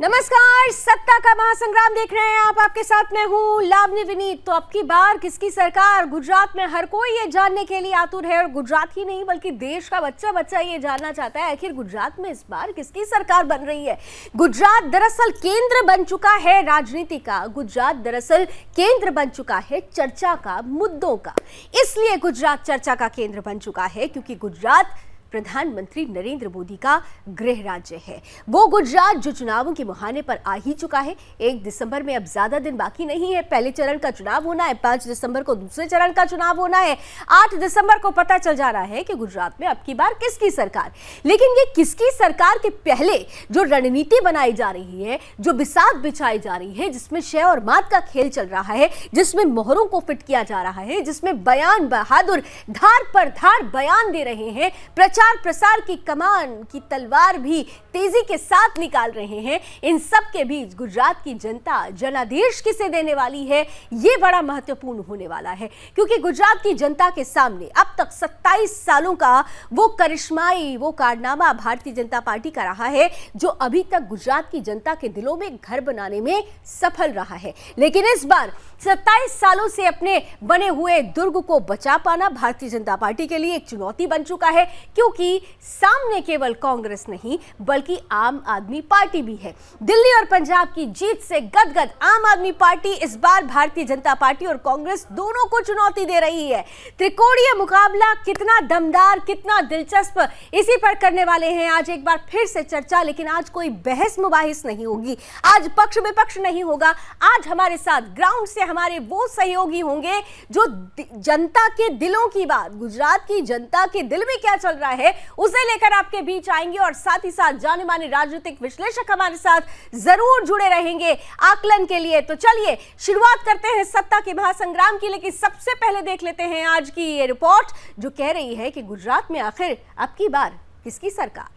नमस्कार, सत्ता का महासंग्राम देख रहे हैं आप। आपके साथ मैं हूं लावनी विनीत। तो अब की बार किसकी सरकार? गुजरात में हर कोई ये जानने के लिए आतुर है और गुजरात ही नहीं बल्कि देश का बच्चा बच्चा ये जानना चाहता है आखिर गुजरात में इस बार किसकी सरकार बन रही है। गुजरात दरअसल केंद्र बन चुका है राजनीति का। गुजरात दरअसल केंद्र बन चुका है चर्चा का, मुद्दों का। इसलिए गुजरात चर्चा का केंद्र बन चुका है क्योंकि गुजरात प्रधानमंत्री नरेंद्र मोदी का गृह राज्य है। वो गुजरात जो चुनावों के मुहाने पर आ ही चुका है। 1 दिसंबर में अब ज्यादा दिन बाकी नहीं है। पहले चरण का चुनाव होना है, 5 दिसंबर को दूसरे चरण का चुनाव होना है, 8 दिसंबर को पता चल जा रहा है कि गुजरात में अब की बार किसकी सरकार। लेकिन ये किसकी सरकार के पहले जो रणनीति बनाई जा रही है, जो बिसात बिछाई जा रही है, जिसमें शय और मात का खेल चल रहा है, जिसमें मोहरों को फिट किया जा रहा है, जिसमें बयान बहादुर धार पर धार बयान दे रहे हैं, प्रचार प्रसार की कमान की तलवार भी तेजी के साथ निकाल रहे हैं, इन सब के बीच गुजरात की जनता जनादेश किसे देने वाली है, ये बड़ा महत्वपूर्ण होने वाला है। क्योंकि गुजरात की जनता के सामने अब तक 27 सालों का वो करिश्माई, वो कारनामा भारतीय जनता पार्टी का रहा है जो अभी तक गुजरात की जनता के दिलों में घर बनाने में सफल रहा है। लेकिन इस बार 27 सालों से अपने बने हुए दुर्ग को बचा पाना भारतीय जनता पार्टी के लिए एक चुनौती बन चुका है, क्योंकि सामने केवल कांग्रेस नहीं बल्कि आम आदमी पार्टी भी है। दिल्ली और पंजाब की जीत से गदगद आम आदमी पार्टी इस बार भारतीय जनता पार्टी और कांग्रेस दोनों को चुनौती दे रही है। त्रिकोणीय मुकाबला कितना दमदार, कितना दिलचस्प, इसी पर करने वाले हैं आज एक बार फिर से चर्चा। लेकिन आज कोई बहस मुबाहिस नहीं होगी, आज पक्ष विपक्ष नहीं होगा। आज हमारे साथ ग्राउंड से हमारे वो सहयोगी होंगे जो जनता के दिलों की बात, गुजरात की जनता के दिल में क्या चल रहा है उसे लेकर आपके बीच आएंगे। और साथ ही साथ जाने माने राजनीतिक विश्लेषक हमारे साथ जरूर जुड़े रहेंगे आकलन के लिए। तो चलिए शुरुआत करते हैं सत्ता के महासंग्राम की। लेकिन सबसे पहले देख लेते हैं आज की ये रिपोर्ट जो कह रही है कि गुजरात में आखिर अब की बार किसकी सरकार।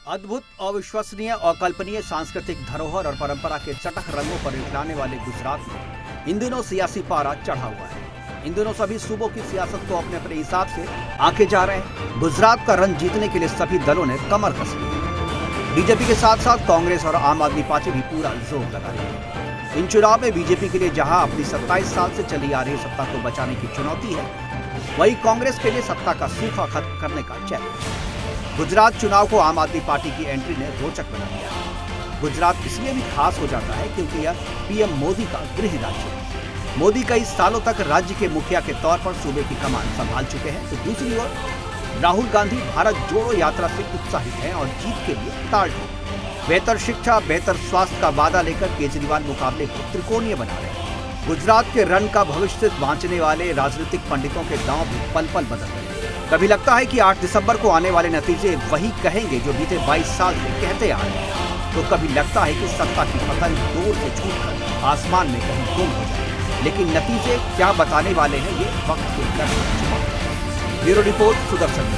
अद्भुत, अविश्वसनीय, अकल्पनीय सांस्कृतिक धरोहर और परंपरा के चटक रंगों पर निखराने वाले गुजरात में इन दिनों सियासी पारा चढ़ा हुआ है। इन दिनों सभी सूबों की सियासत को अपने अपने हिसाब से आंके जा रहे हैं। गुजरात का रन जीतने के लिए सभी दलों ने कमर कस ली है। बीजेपी के साथ साथ कांग्रेस और आम आदमी पार्टी भी पूरा जोर लगा रही है। इन चुनाव में बीजेपी के लिए जहां अपनी 27 साल से चली आ रही सत्ता को बचाने की चुनौती है, वहीं कांग्रेस के लिए सत्ता का सूखा खत्म करने का चैलेंज। गुजरात चुनाव को आम आदमी पार्टी की एंट्री ने रोचक बना दिया है। गुजरात इसलिए भी खास हो जाता है क्योंकि यह पीएम मोदी का गृह राज्य है। मोदी कई सालों तक राज्य के मुखिया के तौर पर सूबे की कमान संभाल चुके हैं। तो दूसरी ओर राहुल गांधी भारत जोड़ो यात्रा से उत्साहित हैं और जीत के लिए ताड़ हैं। बेहतर शिक्षा, बेहतर स्वास्थ्य का वादा लेकर केजरीवाल मुकाबले को त्रिकोणीय बना रहे हैं। गुजरात के रन का भविष्य बांचने वाले राजनीतिक पंडितों के दांव भी पल पल बदल रहे हैं। कभी लगता है कि 8 दिसंबर को आने वाले नतीजे वही कहेंगे जो बीते 22 साल से कहते आ रहे हैं, तो कभी लगता है कि सत्ता की पतंग दूर से छूटकर आसमान में कहीं गुम हो जाए। लेकिन नतीजे क्या बताने वाले हैं, ये वक्त के कर। Bureau report, Sudarshan.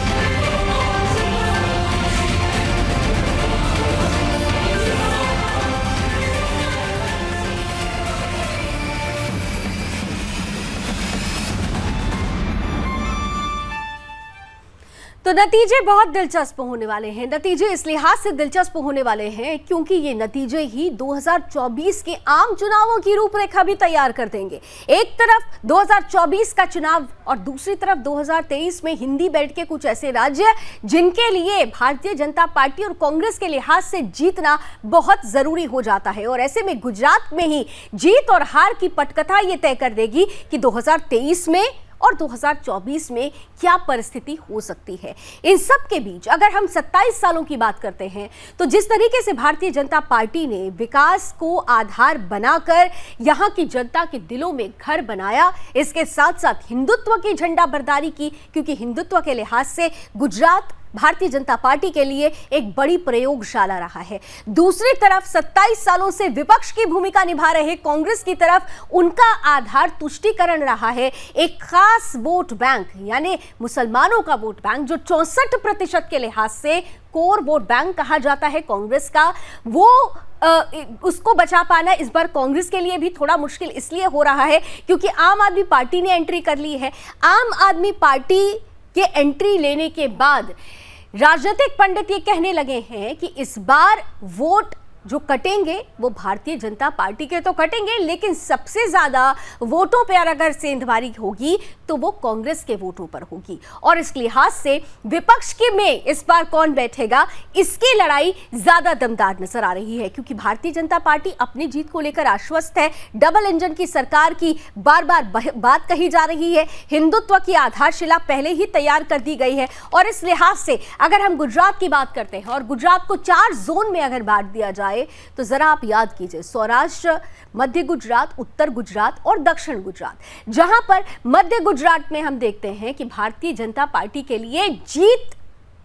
तो नतीजे बहुत दिलचस्प होने वाले हैं। नतीजे इस लिहाज से दिलचस्प होने वाले हैं क्योंकि ये नतीजे ही 2024 के आम चुनावों की रूपरेखा भी तैयार कर देंगे। एक तरफ 2024 का चुनाव और दूसरी तरफ 2023 में हिंदी बेल्ट के कुछ ऐसे राज्य जिनके लिए भारतीय जनता पार्टी और कांग्रेस के लिहाज से जीतना बहुत जरूरी हो जाता है। और ऐसे में गुजरात में ही जीत और हार की पटकथा ये तय कर देगी कि 2023 में और 2024 में क्या परिस्थिति हो सकती है। इन सब के बीच अगर हम 27 सालों की बात करते हैं तो जिस तरीके से भारतीय जनता पार्टी ने विकास को आधार बनाकर यहां की जनता के दिलों में घर बनाया, इसके साथ साथ हिंदुत्व की झंडा बरदारी की, क्योंकि हिंदुत्व के लिहाज से गुजरात भारतीय जनता पार्टी के लिए एक बड़ी प्रयोगशाला रहा है। दूसरी तरफ 27 सालों से विपक्ष की भूमिका निभा रहे कांग्रेस की तरफ उनका आधार तुष्टीकरण रहा है। एक खास वोट बैंक यानी मुसलमानों का वोट बैंक जो 64% के लिहाज से कोर वोट बैंक कहा जाता है कांग्रेस का, वो उसको बचा पाना इस बार कांग्रेस के लिए भी थोड़ा मुश्किल इसलिए हो रहा है क्योंकि आम आदमी पार्टी ने एंट्री कर ली है। आम आदमी पार्टी के एंट्री लेने के बाद राजनीतिक पंडित ये कहने लगे हैं कि इस बार वोट जो कटेंगे वो भारतीय जनता पार्टी के तो कटेंगे, लेकिन सबसे ज्यादा वोटों पर अगर सेंधमारी होगी तो वो कांग्रेस के वोटों पर होगी। और इस लिहाज से विपक्ष के में इस बार कौन बैठेगा, इसकी लड़ाई ज्यादा दमदार नजर आ रही है क्योंकि भारतीय जनता पार्टी अपनी जीत को लेकर आश्वस्त है। डबल इंजन की सरकार की बार बार बात कही जा रही है, हिंदुत्व की आधारशिला पहले ही तैयार कर दी गई है। और इस लिहाज से अगर हम गुजरात की बात करते हैं और गुजरात को 4 जोन में अगर बांट दिया जाए तो जरा आप याद कीजिए, सौराष्ट्र, मध्य गुजरात, उत्तर गुजरात और दक्षिण गुजरात, जहां पर मध्य गुजरात में हम देखते हैं कि भारतीय जनता पार्टी के लिए जीत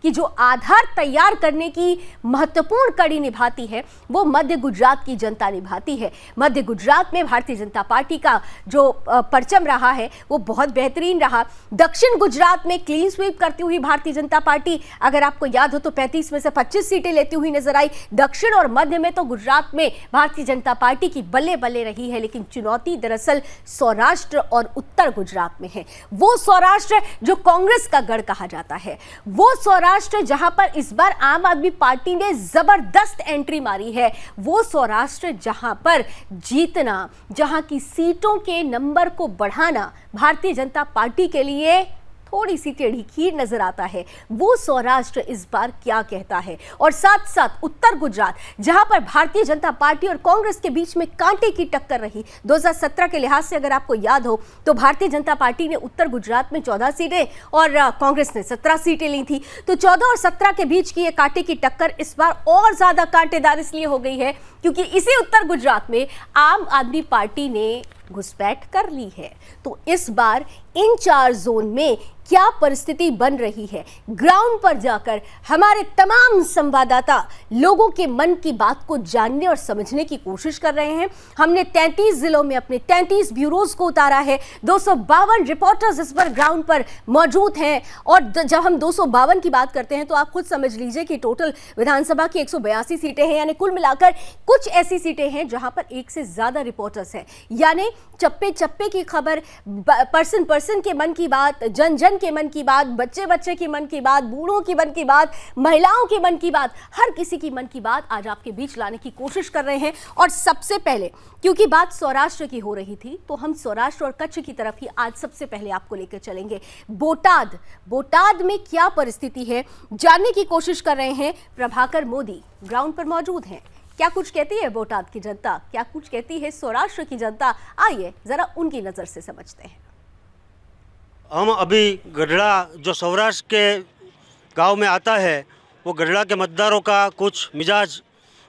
कि जो आधार तैयार करने की महत्वपूर्ण कड़ी निभाती है वो मध्य गुजरात की जनता निभाती है। मध्य गुजरात में भारतीय जनता पार्टी का जो परचम रहा है वो बहुत बेहतरीन रहा। दक्षिण गुजरात में क्लीन स्वीप करती हुई भारतीय जनता पार्टी, अगर आपको याद हो तो 35 में से 25 सीटें लेती हुई नजर आई। दक्षिण और मध्य में तो गुजरात में भारतीय जनता पार्टी की बल्ले बल्ले रही है, लेकिन चुनौती दरअसल सौराष्ट्र और उत्तर गुजरात में है। वो सौराष्ट्र जो कांग्रेस का गढ़ कहा जाता है, वो सौराष्ट्र जहां पर इस बार आम आदमी पार्टी ने जबरदस्त एंट्री मारी है, वो सौराष्ट्र जहां पर जीतना, जहां की सीटों के नंबर को बढ़ाना भारतीय जनता पार्टी के लिए थोड़ी सी टेढ़ी खीर नजर आता है। वो सौराष्ट्र इस बार क्या कहता है। और साथ साथ उत्तर गुजरात जहां पर भारतीय जनता पार्टी और कांग्रेस के बीच में कांटे की टक्कर रही, 2017 के लिहाज से अगर आपको याद हो तो भारतीय जनता पार्टी ने उत्तर गुजरात में 14 सीटें और कांग्रेस ने 17 सीटें ली थी। तो 14 और 17 के बीच की ये कांटे की टक्कर इस बार और ज्यादा कांटेदार इसलिए हो गई है क्योंकि इसी उत्तर गुजरात में आम आदमी पार्टी ने घुसपैठ कर ली है। तो इस बार इन 4 जोन में क्या परिस्थिति बन रही है, ग्राउंड पर जाकर हमारे तमाम संवाददाता लोगों के मन की बात को जानने और समझने की कोशिश कर रहे हैं। हमने 33 जिलों में अपने 33 ब्यूरोज को उतारा है। 252 रिपोर्टर्स इस पर ग्राउंड पर मौजूद हैं। और जब हम 252 की बात करते हैं तो आप खुद समझ लीजिए कि टोटल विधानसभा की 182 सीटें हैं, यानी कुल मिलाकर कुछ ऐसी सीटें हैं जहां पर एक से ज्यादा रिपोर्टर्स हैं। यानी चप्पे चप्पे की खबर, पर्सन पर्सन के मन की बात, जन जन के मन की बात, बच्चे बच्चे के मन की बात, बूढ़ों के मन की बात, महिलाओं के मन की बात, हर किसी की मन की बात आज आपके बीच लाने की कोशिश कर रहे हैं। और सबसे पहले क्योंकि बात सौराष्ट्र की हो रही थी तो हम सौराष्ट्र और कच्छ की तरफ ही आज सबसे पहले आपको लेकर चलेंगे। बोटाद में क्या परिस्थिति है जानने की कोशिश कर रहे हैं। प्रभाकर मोदी ग्राउंड पर मौजूद हैं। क्या कुछ कहती है बोटाद की जनता, क्या कुछ कहती है सौराष्ट्र की जनता, आइए जरा उनकी नजर से समझते हैं। हम अभी गढ़ड़ा जो सौराष्ट्र के गांव में आता है वो गढ़ड़ा के मतदारों का कुछ मिजाज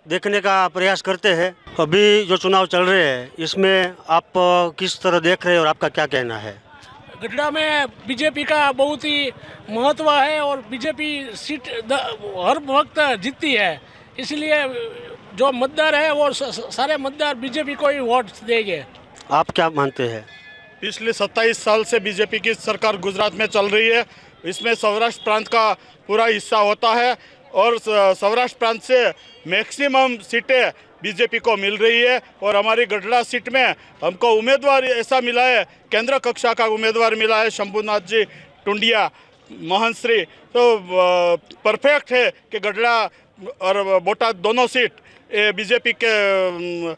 देखने का प्रयास करते हैं। अभी जो चुनाव चल रहे हैं इसमें आप किस तरह देख रहे हैं और आपका क्या कहना है? गढ़ड़ा में बीजेपी का बहुत ही महत्व है और बीजेपी सीट हर वक्त जीतती है, इसलिए जो मतदार है वो सारे मतदार बीजेपी को ही वोट देंगे। आप क्या मानते हैं? पिछले 27 साल से बीजेपी की सरकार गुजरात में चल रही है। इसमें सौराष्ट्र प्रांत का पूरा हिस्सा होता है और सौराष्ट्र प्रांत से मैक्सिमम सीटें बीजेपी को मिल रही है। और हमारी गढ़ड़ा सीट में हमको उम्मीदवार ऐसा मिला है, केंद्र कक्षा का उम्मीदवार मिला है, शंभुनाथ जी टुंडिया मोहनश्री। तो परफेक्ट है कि गढ़ड़ा और बोटाद दोनों सीट बीजेपी के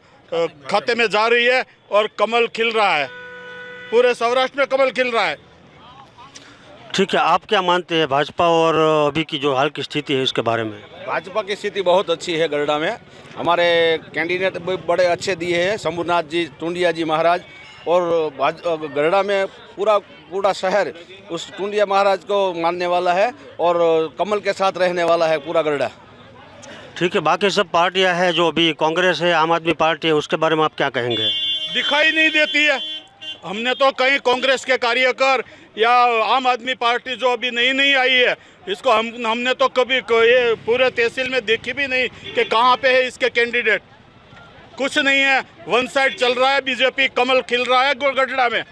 खाते में जा रही है और कमल खिल रहा है, पूरे सौराष्ट्र में कमल खिल रहा है। ठीक है, आप क्या मानते हैं भाजपा और अभी की जो हाल की स्थिति है इसके बारे में? भाजपा की स्थिति बहुत अच्छी है गढ़ड़ा में। हमारे कैंडिडेट भी बड़े अच्छे दिए हैं, शंभुनाथ जी टुंडिया जी महाराज। और गढ़ड़ा में पूरा शहर उस टुंडिया महाराज को मानने वाला है और कमल के साथ रहने वाला है पूरा गढ़ड़ा। ठीक है, बाकी सब पार्टियां हैं जो अभी कांग्रेस है, आम आदमी पार्टी है, उसके बारे में आप क्या कहेंगे? दिखाई नहीं देती है, हमने तो कहीं कांग्रेस के कार्यकर या आम आदमी पार्टी जो अभी नई आई है, इसको हमने तो कभी ये पूरे तहसील में देखी भी नहीं कि कहाँ पे है इसके कैंडिडेट। कुछ नहीं है, वन साइड चल रहा है, बीजेपी कमल खिल रहा है गढ़ड़ा में।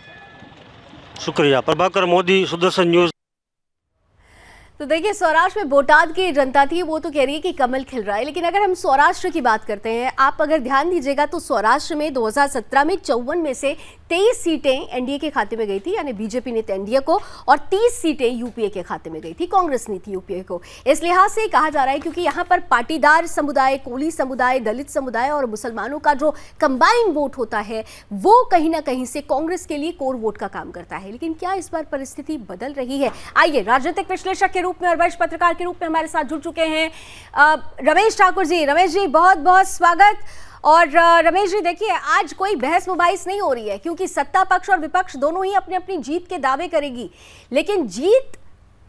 शुक्रिया। प्रभाकर मोदी, सुदर्शन न्यूज़। तो देखिए, सौराष्ट्र में बोटाद की जनता थी, वो तो कह रही है कि कमल खिल रहा है, लेकिन अगर हम सौराष्ट्र की बात करते हैं, आप अगर ध्यान दीजिएगा तो सौराष्ट्र में 2017 में 54 में से 23 सीटें एनडीए के खाते में गई थी, यानी बीजेपी ने एनडीए को, और 30 सीटें यूपीए के खाते में गई थी, कांग्रेस ने थी यूपीए को। इस लिहाज से कहा जा रहा है क्योंकि यहाँ पर पाटीदार समुदाय, कोली समुदाय, दलित समुदाय और मुसलमानों का जो कंबाइंड वोट होता है वो कहीं ना कहीं से कांग्रेस के लिए कोर वोट का काम करता है। लेकिन क्या इस बार परिस्थिति बदल रही है? आइए, राजनीतिक विश्लेषक के रूप में और वरिष्ठ पत्रकार के रूप में हमारे साथ जुड़ चुके हैं रमेश ठाकुर जी। रमेश जी, बहुत बहुत स्वागत। और रमेश जी, देखिए, आज कोई बहस मुबाहिस नहीं हो रही है क्योंकि सत्ता पक्ष और विपक्ष दोनों ही अपनी अपनी जीत के दावे करेगी, लेकिन जीत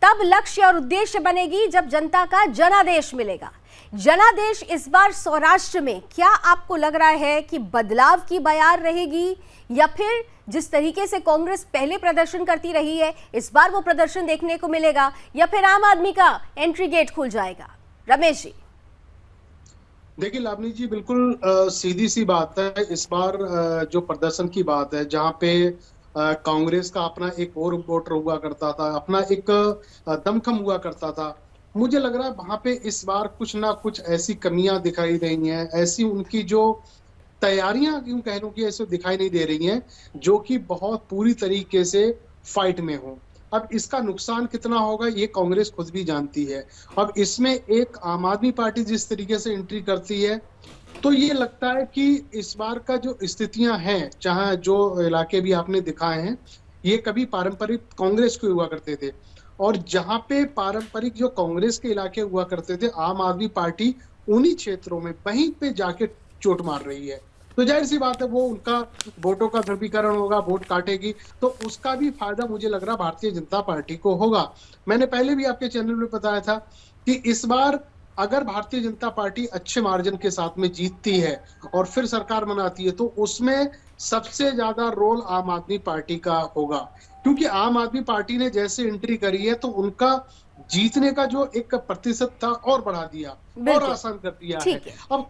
तब लक्ष्य और उद्देश्य बनेगी जब जनता का जनादेश मिलेगा। जनादेश इस बार सौराष्ट्र में क्या आपको लग रहा है कि बदलाव की बयार रहेगी, या फिर जिस तरीके से कांग्रेस पहले प्रदर्शन करती रही है इस बार वो प्रदर्शन देखने को मिलेगा, या फिर आम आदमी का एंट्री गेट खुल जाएगा? रमेश जी। देखिए लावनी जी, बिल्कुल सीधी सी बात है। इस बार जो प्रदर्शन की बात है, जहां पे कांग्रेस का अपना एक और वोटर हुआ करता था, अपना एक दमखम हुआ करता था, मुझे लग रहा है वहां पे इस बार कुछ ना कुछ ऐसी कमियां दिखाई दे रही हैं, ऐसी उनकी जो तैयारियां क्यों कह लूं कि ऐसे दिखाई नहीं दे रही हैं जो कि बहुत पूरी तरीके से फाइट में हो। अब इसका नुकसान कितना होगा ये कांग्रेस खुद भी जानती है। अब इसमें एक आम आदमी पार्टी जिस तरीके से एंट्री करती है, तो ये लगता है कि इस बार का जो स्थितियां हैं, चाहे जो इलाके भी आपने दिखाए हैं, ये कभी पारंपरिक कांग्रेस के हुआ करते थे, और जहां पे पारंपरिक जो कांग्रेस के इलाके हुआ करते थे, आम आदमी पार्टी उन्हीं क्षेत्रों में वहीं पे जाके चोट मार रही है। तो जाहिर सी बात है वो उनका वोटों का ध्रुवीकरण होगा, वोट काटेगी, तो उसका भी फायदा मुझे लग रहा भारतीय जनता पार्टी को होगा। मैंने पहले भी आपके चैनल में बताया था कि इस बार अगर भारतीय जनता पार्टी अच्छे मार्जिन के साथ में जीतती है और फिर सरकार बनाती है, तो उसमें सबसे ज्यादा रोल आम आदमी पार्टी का होगा, क्योंकि आम आदमी पार्टी ने जैसे एंट्री करी है तो उनका जीतने का जो एक प्रतिशत था और बढ़ा दिया और आसान कर दिया है। अब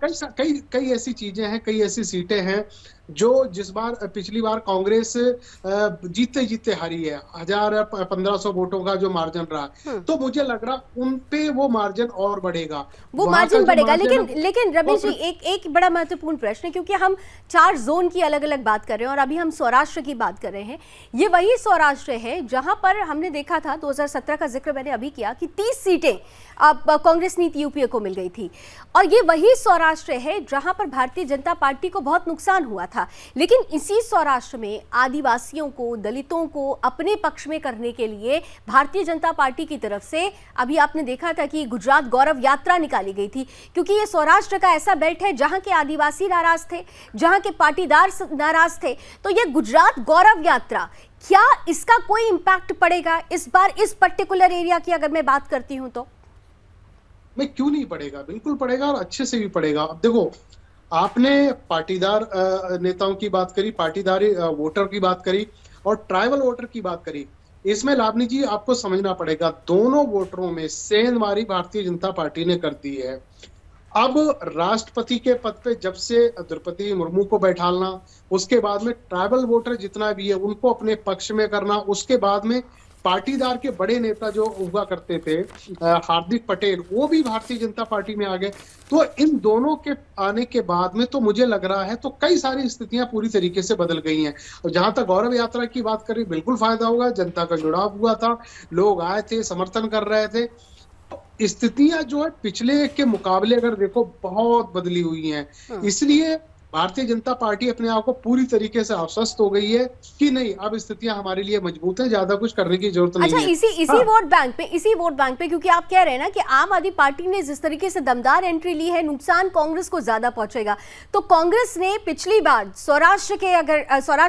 कई ऐसी चीजें हैं, कई ऐसी सीटें हैं जो जिस बार पिछली बार कांग्रेस जीते जीते हारी है, 1000-1500 वोटों का जो मार्जिन रहा, तो मुझे लग रहा उन पे वो मार्जिन और बढ़ेगा, वो मार्जिन बढ़ेगा। लेकिन रमेश जी, एक बड़ा महत्वपूर्ण प्रश्न है, क्योंकि हम 4 जोन की अलग अलग बात कर रहे हैं और अभी हम सौराष्ट्र की बात कर रहे हैं। ये वही सौराष्ट्र है जहां पर हमने देखा था 2017 का जिक्र मैंने अभी किया कि 30 सीटें अब कांग्रेस नीति यूपीए को मिल गई थी, और ये वही सौराष्ट्र है जहां पर भारतीय जनता पार्टी को बहुत नुकसान हुआ था। लेकिन इसी सौराष्ट्र में आदिवासियों को, दलितों को अपने पक्ष में करने के लिए भारतीय जनता पार्टी की तरफ से अभी आपने देखा था कि गुजरात गौरव यात्रा निकाली गई थी, क्योंकि ये सौराष्ट्र का ऐसा बेल्ट है जहां के आदिवासी नाराज थे, जहां के पाटीदार नाराज थे। तो ये गुजरात गौरव यात्रा, क्या इसका कोई इंपैक्ट पड़ेगा इस बार इस पर्टिकुलर एरिया की अगर मैं बात करती हूं तो? मैं क्यों नहीं पड़ेगा, बिल्कुल पड़ेगा, और अच्छे से भी पड़ेगा। अब देखो, आपने पाटीदार नेताओं की बात करी, पाटीदारी वोटर की बात करी और ट्राइबल वोटर की बात करी। इसमें लावनी जी आपको समझना पड़ेगा, दोनों वोटरों में सेंधमारी भारतीय जनता पार्टी ने कर दी है। अब राष्ट्रपति के पद पे जब से द्रौपदी मुर्मू को बैठालना, उसके बाद में ट्राइबल वोटर जितना भी है उनको अपने पक्ष में करना, उसके बाद में पाटीदार के बड़े नेता जो हुआ करते थे हार्दिक पटेल, वो भी भारतीय जनता पार्टी में आ गए। तो इन दोनों के आने के बाद में तो मुझे लग रहा है तो कई सारी स्थितियां पूरी तरीके से बदल गई हैं। और जहां तक गौरव यात्रा की बात करें, बिल्कुल फायदा होगा, जनता का जुड़ाव हुआ था, लोग आए थे, समर्थन कर रहे थे। स्थितियां जो है पिछले के मुकाबले अगर देखो बहुत बदली हुई हैं, इसलिए भारतीय जनता पार्टी अपने आप को पूरी तरीके से आश्वस्त हो गई है कि नहीं, अब स्थितियां हमारे लिए मजबूत है, ज्यादा कुछ करने की जरूरत नहीं है। इसी वोट बैंक पे क्योंकि आप कह रहे हैं ना कि आम आदमी पार्टी ने जिस तरीके से दमदार एंट्री ली है, नुकसान कांग्रेस को ज्यादा पहुंचेगा। तो कांग्रेस ने पिछली बार सौराष्ट्र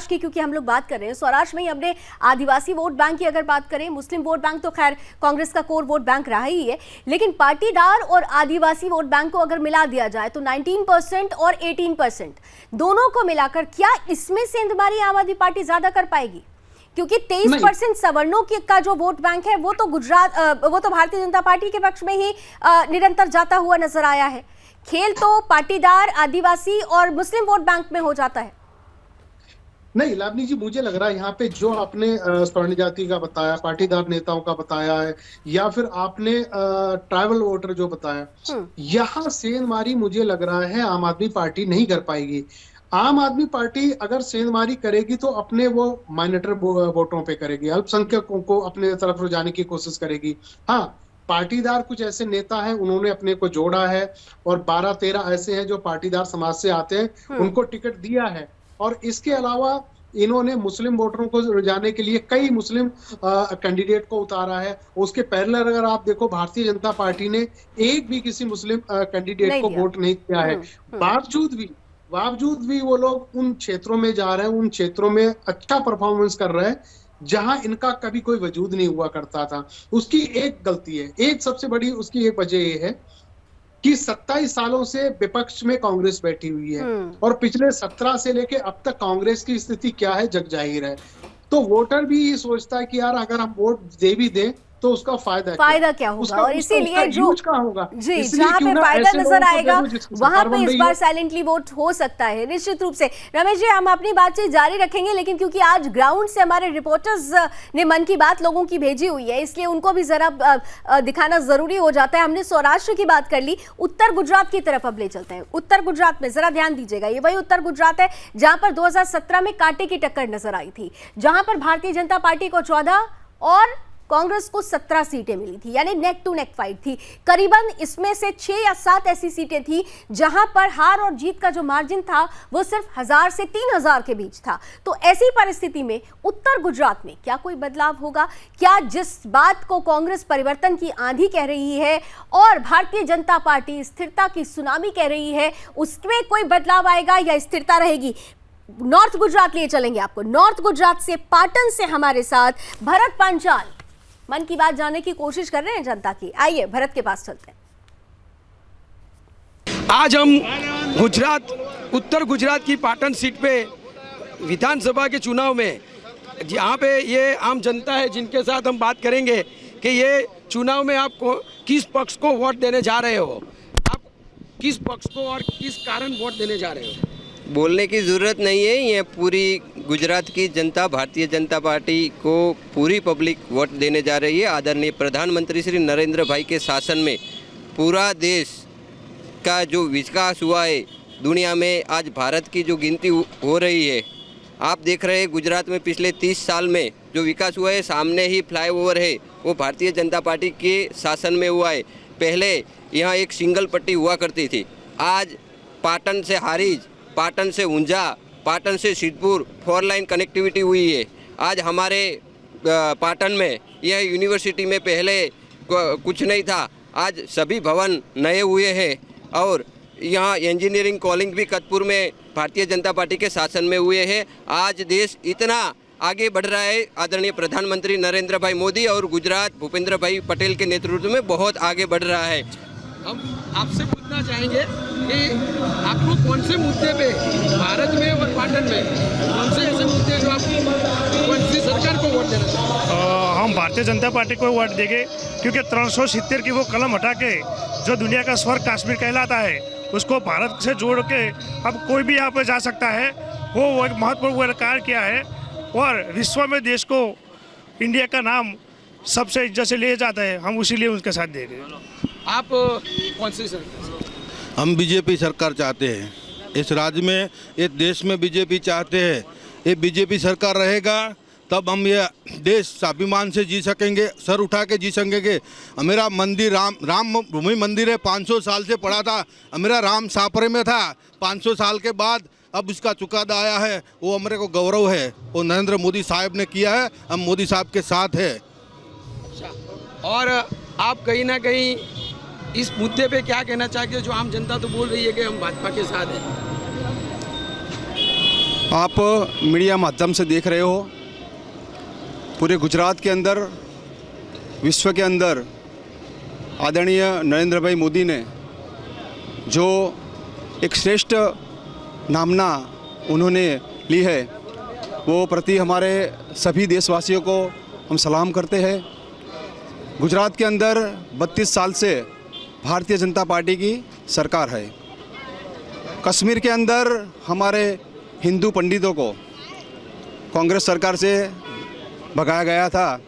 की क्योंकि हम लोग बात कर रहे हैं, सौराष्ट्र में ही अपने आदिवासी वोट बैंक की अगर बात करें, मुस्लिम वोट बैंक तो खैर कांग्रेस का कोर वोट बैंक रहा ही है, लेकिन पाटीदार और आदिवासी वोट बैंक को अगर मिला दिया जाए तो 19% और 18%, 23%, दोनों को मिलाकर क्या इसमें से हमारी आम आदमी पार्टी ज्यादा कर पाएगी? क्योंकि 23% सवर्णों का जो वोट बैंक है वो तो भारतीय जनता पार्टी के पक्ष में ही निरंतर जाता हुआ नजर आया है। खेल तो पाटीदार, आदिवासी और मुस्लिम वोट बैंक में हो जाता है। नहीं लावनी जी, मुझे लग रहा है यहाँ पे जो आपने स्वर्ण जाति का बताया, पाटीदार नेताओं का बताया है, या फिर आपने ट्राइबल वोटर जो बताया, यहाँ सेंधमारी मुझे लग रहा है आम आदमी पार्टी नहीं कर पाएगी। आम आदमी पार्टी अगर सेंधमारी करेगी तो अपने वो माइनॉरिटी वोटों पे करेगी, अल्पसंख्यकों को अपने तरफ जाने की कोशिश करेगी। हाँ, पाटीदार कुछ ऐसे नेता हैं, उन्होंने अपने को जोड़ा है, और 12-13 ऐसे हैं जो पाटीदार समाज से आते हैं, उनको टिकट दिया है। और इसके अलावा इन्होंने मुस्लिम वोटरों को जाने के लिए कई मुस्लिम कैंडिडेट को उतारा है। उसके पहले अगर आप देखो, भारतीय जनता पार्टी ने एक भी किसी मुस्लिम कैंडिडेट को वोट नहीं किया है। बावजूद भी वो लोग उन क्षेत्रों में जा रहे हैं, उन क्षेत्रों में अच्छा परफॉर्मेंस कर रहे हैं जहां इनका कभी कोई वजूद नहीं हुआ करता था। उसकी एक गलती है, एक सबसे बड़ी उसकी एक वजह ये है कि 27 सालों से विपक्ष में कांग्रेस बैठी हुई है, और पिछले 17 से लेके अब तक कांग्रेस की स्थिति क्या है जग जाहिर है। तो वोटर भी ये सोचता है कि यार अगर हम वोट दे भी दें तो उसका फायदा क्या होगा, और इसीलिए जो होगा जी जहाँ पे फायदा नजर आएगा वहां पे इस बार साइलेंटली वोट हो सकता है निश्चित रूप से। रमेश जी, हम अपनी बातचीत जारी रखेंगे, लेकिन क्योंकि आज ग्राउंड से हमारे रिपोर्टर्स ने मन की बात लोगों की भेजी हुई है, इसलिए उनको भी जरा दिखाना जरूरी हो जाता है। हमने सौराष्ट्र की बात कर ली, उत्तर गुजरात की तरफ अब ले चलते हैं। उत्तर गुजरात में जरा ध्यान दीजिएगा, ये वही उत्तर गुजरात है जहां पर 2017 में कांटे की टक्कर नजर आई थी, जहां पर भारतीय जनता पार्टी को 14 और कांग्रेस को 17 सीटें मिली थी, यानी नेक टू नेक फाइट थी। करीबन इसमें से 6 या 7 ऐसी सीटें थी जहां पर हार और जीत का जो मार्जिन था वो सिर्फ 1000 से 3000 के बीच था। तो ऐसी परिस्थिति में उत्तर गुजरात में क्या कोई बदलाव होगा? क्या जिस बात को कांग्रेस परिवर्तन की आंधी कह रही है और भारतीय जनता पार्टी स्थिरता की सुनामी कह रही है, उसमें कोई बदलाव आएगा या स्थिरता रहेगी? नॉर्थ गुजरात लिए चलेंगे आपको। नॉर्थ गुजरात से पाटन से हमारे साथ भरत पांचाल मन की बात जानने की कोशिश कर रहे हैं जनता की। आइए भरत के पास चलते हैं। आज हम उत्तर गुजरात की पाटन सीट पे विधानसभा के चुनाव में, यहाँ पे ये आम जनता है जिनके साथ हम बात करेंगे कि ये चुनाव में आप किस पक्ष को वोट देने जा रहे हो, आप किस पक्ष को और किस कारण वोट देने जा रहे हो? बोलने की ज़रूरत नहीं है, ये पूरी गुजरात की जनता भारतीय जनता पार्टी को पूरी पब्लिक वोट देने जा रही है। आदरणीय प्रधानमंत्री श्री नरेंद्र भाई के शासन में पूरा देश का जो विकास हुआ है, दुनिया में आज भारत की जो गिनती हो रही है, आप देख रहे हैं गुजरात में पिछले 30 साल में जो विकास हुआ है, सामने ही फ्लाईओवर है, वो भारतीय जनता पार्टी के शासन में हुआ है। पहले यहाँ एक सिंगल पट्टी हुआ करती थी, आज पाटन से हारीज, पाटन से ऊंझा, पाटन से सिद्धपुर 4 लाइन कनेक्टिविटी हुई है। आज हमारे पाटन में यह यूनिवर्सिटी में पहले कुछ नहीं था, आज सभी भवन नए हुए हैं, और यहाँ इंजीनियरिंग कॉलेज भी कतपुर में भारतीय जनता पार्टी के शासन में हुए हैं। आज देश इतना आगे बढ़ रहा है, आदरणीय प्रधानमंत्री नरेंद्र भाई मोदी और गुजरात भूपेंद्र भाई पटेल के नेतृत्व में बहुत आगे बढ़ रहा है। हम आपसे पूछना चाहेंगे कि आपको कौन से मुद्दे पे भारत में और पाटन में कौन से ऐसे मुद्दे जो आप कौन सी सरकार को वोट देना चाहते हैं? हम भारतीय जनता पार्टी को वोट देंगे, क्योंकि 370 की वो कलम हटा के जो दुनिया का स्वर्ग कश्मीर कहलाता है उसको भारत से जोड़ के अब कोई भी यहाँ पर जा सकता है, वो एक महत्वपूर्ण कार्य किया है। और विश्व में देश को इंडिया का नाम सबसे इज्जत से ले जाता है, हम उसी लिए उनके साथ देंगे। आप कौन सी सरकार? हम बीजेपी सरकार चाहते हैं, इस राज्य में, इस देश में बीजेपी चाहते हैं। ये बीजेपी सरकार रहेगा तब हम ये देश स्वाभिमान से जी सकेंगे, सर उठा के जी सकेंगे। मेरा मंदिर राम भूमि मंदिर है, 500 साल से पड़ा था, मेरा राम सापरे में था, 500 साल के बाद अब इसका चुकादा आया है, वो हमारे को गौरव है, वो नरेंद्र मोदी साहब ने किया है, हम मोदी साहब के साथ है। और आप कहीं ना कहीं इस मुद्दे पे क्या कहना चाहते, जो आम जनता तो बोल रही है कि हम भाजपा के साथ हैं? आप मीडिया माध्यम से देख रहे हो, पूरे गुजरात के अंदर, विश्व के अंदर आदरणीय नरेंद्र भाई मोदी ने जो एक श्रेष्ठ नामना उन्होंने ली है, वो प्रति हमारे सभी देशवासियों को हम सलाम करते हैं। गुजरात के अंदर 32 साल से भारतीय जनता पार्टी की सरकार है। कश्मीर के अंदर हमारे हिंदू पंडितों को कांग्रेस सरकार से भगाया गया था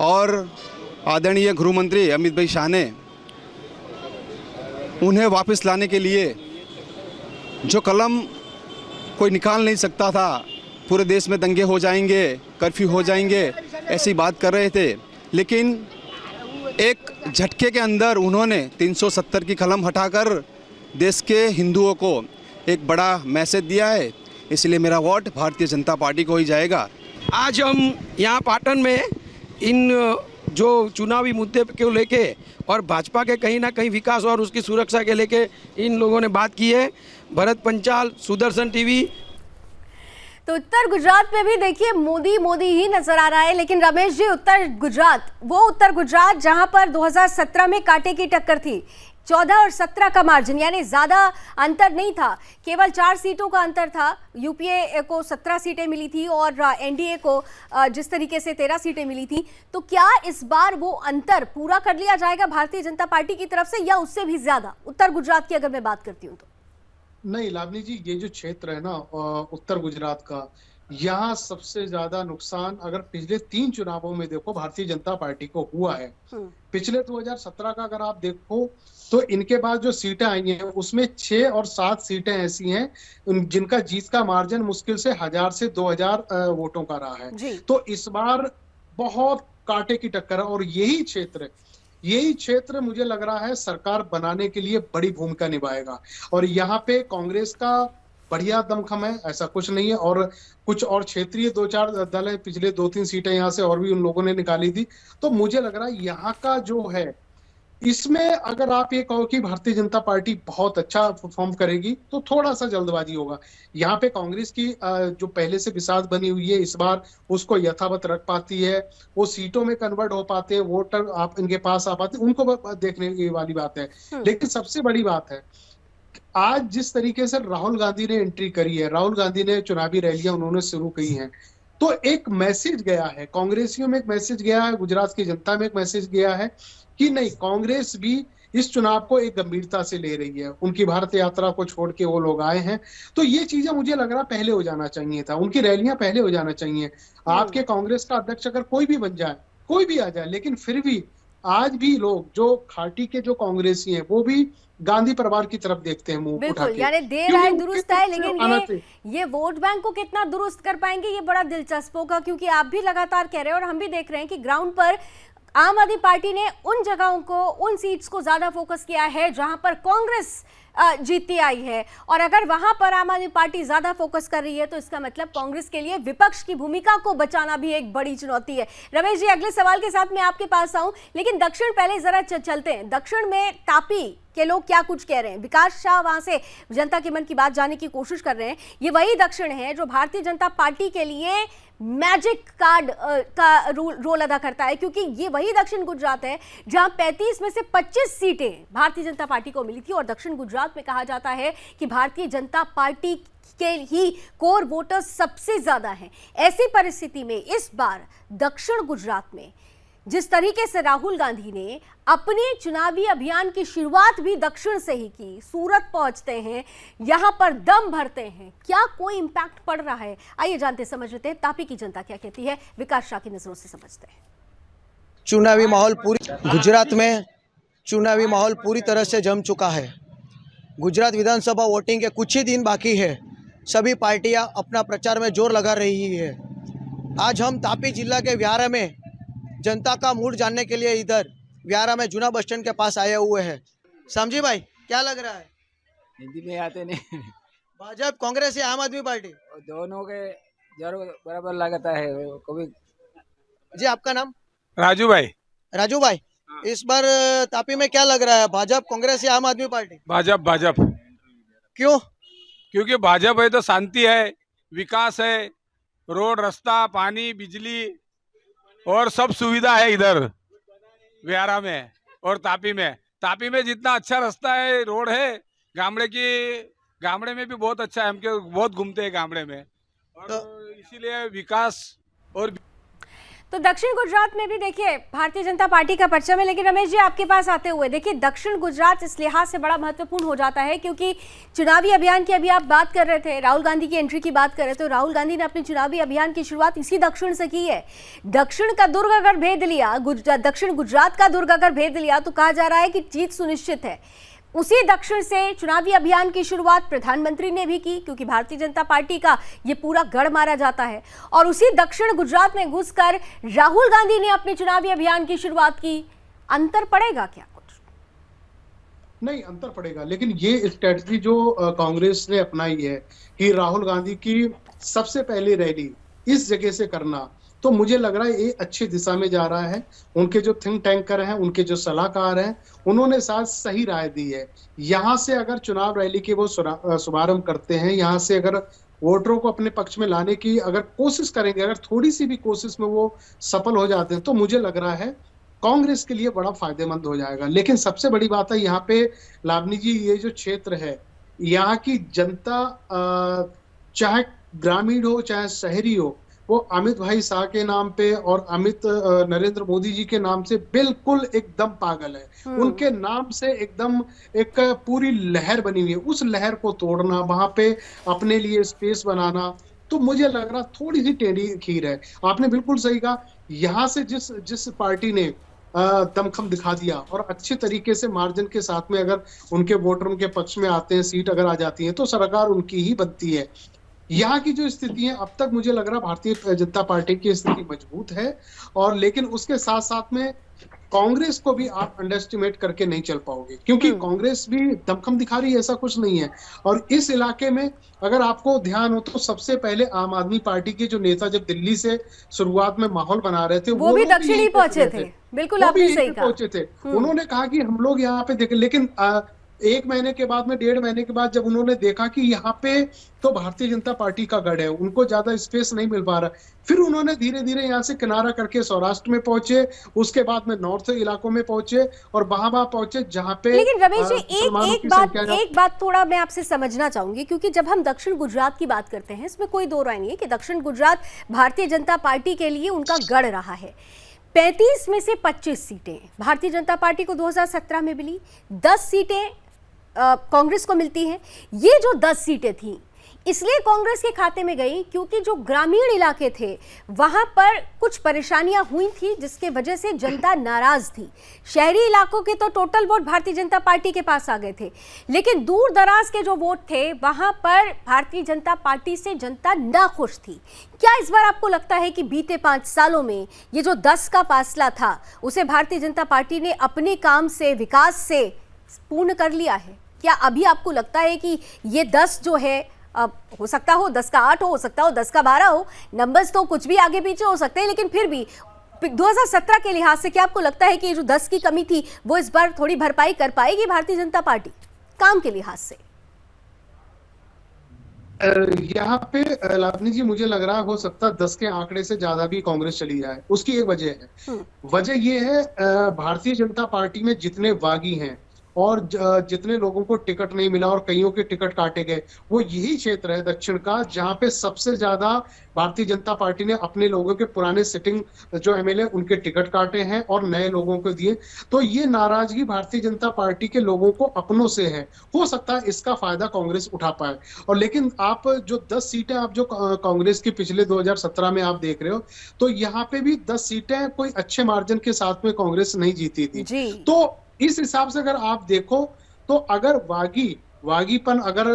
और आदरणीय गृह मंत्री अमित भाई शाह ने उन्हें वापस लाने के लिए जो कलम कोई निकाल नहीं सकता था, पूरे देश में दंगे हो जाएंगे, कर्फ्यू हो जाएंगे, ऐसी बात कर रहे थे, लेकिन एक झटके के अंदर उन्होंने 370 की कलम हटाकर देश के हिंदुओं को एक बड़ा मैसेज दिया है। इसलिए मेरा वोट भारतीय जनता पार्टी को ही जाएगा। आज हम यहाँ पाटन में इन जो चुनावी मुद्दे को लेके और भाजपा के कहीं ना कहीं विकास और उसकी सुरक्षा के लेके इन लोगों ने बात की है। भरत पंचाल, सुदर्शन टीवी। तो उत्तर गुजरात में भी देखिए मोदी मोदी ही नजर आ रहा है, लेकिन रमेश जी उत्तर गुजरात जहां पर 2017 में कांटे की टक्कर थी, 14 और 17 का मार्जिन, यानी ज्यादा अंतर नहीं था, केवल 4 सीटों का अंतर था। यूपीए को 17 सीटें मिली थी और एनडीए को जिस तरीके से 13 सीटें मिली थी। तो क्या इस बार वो अंतर पूरा कर लिया जाएगा भारतीय जनता पार्टी की तरफ से, या उससे भी ज्यादा? उत्तर गुजरात की अगर मैं बात करती हूँ तो नहीं लावनी जी, ये जो क्षेत्र है ना उत्तर गुजरात का, यहाँ सबसे ज्यादा नुकसान अगर पिछले 3 चुनावों में देखो भारतीय जनता पार्टी को हुआ है। पिछले 2017 का अगर आप देखो तो इनके बाद जो सीटें आई हैं उसमें 6 और 7 सीटें ऐसी हैं जिनका जीत का मार्जिन मुश्किल से 1000 से 2000 वोटों का रहा है। तो इस बार बहुत कांटे की टक्कर है और यही क्षेत्र मुझे लग रहा है सरकार बनाने के लिए बड़ी भूमिका निभाएगा। और यहाँ पे कांग्रेस का बढ़िया दमखम है, ऐसा कुछ नहीं है। और कुछ और क्षेत्रीय 2-4 दल है, पिछले 2-3 सीटें यहाँ से और भी उन लोगों ने निकाली थी। तो मुझे लग रहा है यहाँ का जो है, इसमें अगर आप ये कहो कि भारतीय जनता पार्टी बहुत अच्छा परफॉर्म करेगी तो थोड़ा सा जल्दबाजी होगा। यहाँ पे कांग्रेस की जो पहले से बिसात बनी हुई है, इस बार उसको यथावत रख पाती है, वो सीटों में कन्वर्ट हो पाते हैं, वोटर आप इनके पास आ पाते, उनको देखने वाली बात है। लेकिन सबसे बड़ी बात है आज जिस तरीके से राहुल गांधी ने एंट्री करी है, राहुल गांधी ने चुनावी रैलियां उन्होंने शुरू की हैं, तो एक मैसेज गया है कांग्रेसियों में, एक मैसेज गया है गुजरात की जनता में, एक मैसेज गया है कि नहीं, कांग्रेस भी इस चुनाव को एक गंभीरता से ले रही है। उनकी भारत यात्रा को छोड़ के वो लोग आए हैं, तो ये चीजें मुझे लग रहा पहले हो जाना चाहिए था, उनकी रैलियां पहले हो जाना चाहिए। आपके कांग्रेस का अध्यक्ष अगर कोई भी बन जाए, कोई भी आ जाए, लेकिन फिर भी आज भी लोग जो खाटी के जो कांग्रेसी हैं वो भी गांधी परिवार की तरफ देखते हैं मुंह उठा के। यानी देर आए दुरुस्त है, लेकिन ये वोट बैंक को कितना दुरुस्त कर पाएंगे ये बड़ा दिलचस्प होगा, क्योंकि आप भी लगातार कह रहे हैं और हम भी देख रहे हैं कि ग्राउंड पर आम आदमी पार्टी ने उन जगहों को, उन सीट्स को ज्यादा फोकस किया है जहां पर कांग्रेस जीतती आई है। और अगर वहां पर आम आदमी पार्टी ज्यादा फोकस कर रही है तो इसका मतलब कांग्रेस के लिए विपक्ष की भूमिका को बचाना भी एक बड़ी चुनौती है। रमेश जी, अगले सवाल के साथ मैं आपके पास आऊं, लेकिन दक्षिण पहले जरा चलते हैं। दक्षिण में तापी के लोग क्या कुछ कह रहे हैं? विकास शाह वहां से जनता के मन की बात जानने की कोशिश कर रहे हैं। ये वही दक्षिण है जो भारतीय जनता पार्टी के लिए मैजिक कार्ड का रोल अदा करता है, क्योंकि ये वही दक्षिण गुजरात है जहां 35 में से 25 सीटें भारतीय जनता पार्टी को मिली थी। और दक्षिण गुजरात में कहा जाता है कि भारतीय जनता पार्टी के ही कोर वोटर्स सबसे ज्यादा हैं। ऐसी परिस्थिति में इस बार दक्षिण गुजरात में जिस तरीके से राहुल गांधी ने अपने चुनावी अभियान की शुरुआत भी दक्षिण से ही की, सूरत पहुंचते हैं, यहां पर दम भरते हैं, क्या कोई इंपैक्ट पड़ रहा है? आइए जानते समझते हैं तापी की जनता क्या कहती है, विकास शाह की नजरों से समझते हैं। चुनावी माहौल गुजरात में चुनावी माहौल पूरी तरह से जम चुका है। गुजरात विधानसभा वोटिंग के कुछ ही दिन बाकी है। सभी पार्टियां अपना प्रचार में जोर लगा रही है। आज हम तापी जिला के व्यारा में जनता का मूड जानने के लिए इधर व्यारा में जूना बस स्टैंड के पास आए हुए हैं। समझी भाई, क्या लग रहा है? हिंदी में आते नहीं। भाजपा, कांग्रेस या आम आदमी पार्टी? दोनों के जरूर बराबर लगता है कभी। जी, आपका नाम? राजू भाई। राजू भाई, इस बार तापी में क्या लग रहा है, भाजपा, कांग्रेस या आम आदमी पार्टी? भाजपा। क्यों? क्योंकि भाजपा है तो शांति है, विकास है, रोड, रास्ता, पानी, बिजली और सब सुविधा है इधर व्यारा में और तापी में। तापी में जितना अच्छा रास्ता है, रोड है, गामड़े की गामड़े में भी बहुत अच्छा है, हम के बहुत घूमते हैं गामड़े में, और इसीलिए विकास और तो दक्षिण गुजरात में भी देखिए भारतीय जनता पार्टी का परचम है। लेकिन रमेश जी आपके पास आते हुए देखिए दक्षिण गुजरात इस लिहाज से बड़ा महत्वपूर्ण हो जाता है क्योंकि चुनावी अभियान की अभी आप बात कर रहे थे, राहुल गांधी की एंट्री की बात कर रहे थे, तो राहुल गांधी ने अपने चुनावी अभियान की शुरुआत इसी दक्षिण से की है। दक्षिण का दुर्ग अगर भेद लिया, दक्षिण गुजरात का दुर्ग अगर भेद लिया तो कहा जा रहा है कि जीत सुनिश्चित है। उसी दक्षिण से चुनावी अभियान की शुरुआत प्रधानमंत्री ने भी की क्योंकि भारतीय जनता पार्टी का ये पूरा गढ़ मारा जाता है, और उसी दक्षिण गुजरात में घुसकर राहुल गांधी ने अपने चुनावी अभियान की शुरुआत की। अंतर पड़ेगा क्या? कुछ नहीं अंतर पड़ेगा, लेकिन ये स्ट्रेटजी जो कांग्रेस ने अपनाई है कि राहुल गांधी की सबसे पहली रैली इस जगह से करना, तो मुझे लग रहा है ये अच्छी दिशा में जा रहा है। उनके जो थिंक टैंकर हैं, उनके जो सलाहकार हैं, उन्होंने साथ सही राय दी है। यहाँ से अगर चुनाव रैली के वो शुभारंभ करते हैं, यहाँ से अगर वोटरों को अपने पक्ष में लाने की अगर कोशिश करेंगे, अगर थोड़ी सी भी कोशिश में वो सफल हो जाते हैं, तो मुझे लग रहा है कांग्रेस के लिए बड़ा फायदेमंद हो जाएगा। लेकिन सबसे बड़ी बात है यहाँ पे लावनी जी, ये जो क्षेत्र है, यहाँ की जनता चाहे ग्रामीण हो चाहे शहरी हो, वो अमित भाई शाह के नाम पे और नरेंद्र मोदी जी के नाम से बिल्कुल एकदम पागल है। उनके नाम से एकदम एक पूरी लहर बनी हुई है। उस लहर को तोड़ना, वहां पे अपने लिए स्पेस बनाना, तो मुझे लग रहा थोड़ी सी टेढ़ी खीर है। आपने बिल्कुल सही कहा, यहाँ से जिस पार्टी ने दमखम दिखा दिया और अच्छे तरीके से मार्जिन के साथ में अगर उनके वोटर उनके पक्ष में आते हैं, सीट अगर आ जाती है, तो सरकार उनकी ही बनती है। यहाँ की जो स्थिति है, अब तक मुझे लग रहा भारतीय जनता पार्टी की स्थिति मजबूत है, और लेकिन उसके साथ साथ में कांग्रेस को भी आप अंडरएस्टिमेट करके नहीं चल पाओगे, क्योंकि कांग्रेस भी दमखम दिखा रही है, ऐसा कुछ नहीं है। और इस इलाके में अगर आपको ध्यान हो तो सबसे पहले आम आदमी पार्टी के जो नेता जब दिल्ली से शुरुआत में माहौल बना रहे थे, वो भी दक्षिण ही पहुंचे थे। बिल्कुल आपने सही कहा, पहुंचे थे। उन्होंने कहा कि हम लोग यहाँ पे देखें, लेकिन 1 महीने के बाद में 1.5 महीने के बाद जब उन्होंने देखा कि यहाँ पे तो भारतीय जनता पार्टी का गढ़ है, उनको ज्यादा स्पेस नहीं मिल पा रहा, फिर उन्होंने धीरे धीरे यहाँ से किनारा करके सौराष्ट्र में पहुंचे, उसके बाद में नॉर्थ इलाकों में पहुंचे और वहां पहुंचे जहाँ पे। लेकिन रमेश जी एक बात थोड़ा मैं आपसे समझना चाहूंगी, क्योंकि जब हम दक्षिण गुजरात की बात करते हैं, इसमें कोई दो राय नहीं है कि दक्षिण गुजरात भारतीय जनता पार्टी के लिए उनका गढ़ रहा है। 35 में से 25 सीटें भारतीय जनता पार्टी को 2017 में मिली, 10 सीटें कांग्रेस को मिलती हैं। ये जो 10 सीटें थी इसलिए कांग्रेस के खाते में गई क्योंकि जो ग्रामीण इलाके थे वहां पर कुछ परेशानियां हुई थी, जिसके वजह से जनता नाराज थी। शहरी इलाकों के तो total vote Bharatiya Janata party के पास आ गए थे, लेकिन दूर दराज के जो वोट थे वहां पर भारतीय जनता पार्टी से जनता नाखुश थी। क्या इस बार आपको लगता है कि बीते 5 सालों में ये जो 10 का फासला था उसे भारतीय जनता पार्टी ने अपने काम से, विकास से पूर्ण कर लिया है? क्या अभी आपको लगता है कि ये 10 जो है, अब हो सकता हो 10 का 8 हो सकता हो 10 का 12 हो, नंबर्स तो कुछ भी आगे पीछे हो सकते हैं, लेकिन फिर भी 2017 के लिहाज से क्या आपको लगता है कि जो 10 की कमी थी वो इस बार थोड़ी भरपाई कर पाएगी भारतीय जनता पार्टी काम के लिहाज से? यहाँ पे लावनी जी मुझे लग रहा हो सकता 10 के आंकड़े से ज्यादा भी कांग्रेस चली जाए। उसकी एक वजह है, वजह ये है भारतीय जनता पार्टी में जितने बागी हैं और जितने लोगों को टिकट नहीं मिला और कईयों के टिकट काटे गए, वो यही क्षेत्र है दक्षिण का जहां पे सबसे ज्यादा भारतीय जनता पार्टी ने अपने लोगों के पुराने सिटिंग जो एमएलए उनके टिकट काटे हैं और नए लोगों को दिए। तो ये नाराजगी भारतीय जनता पार्टी के लोगों को अपनों से है। हो सकता है इसका फायदा कांग्रेस उठा पाए। और लेकिन आप जो 10 सीटें आप जो कांग्रेस की पिछले 2017 में आप देख रहे हो, तो यहाँ पे भी 10 सीटें कोई अच्छे मार्जिन के साथ में कांग्रेस नहीं जीती थी। तो इस हिसाब से अगर आप देखो तो अगर वागीपन अगर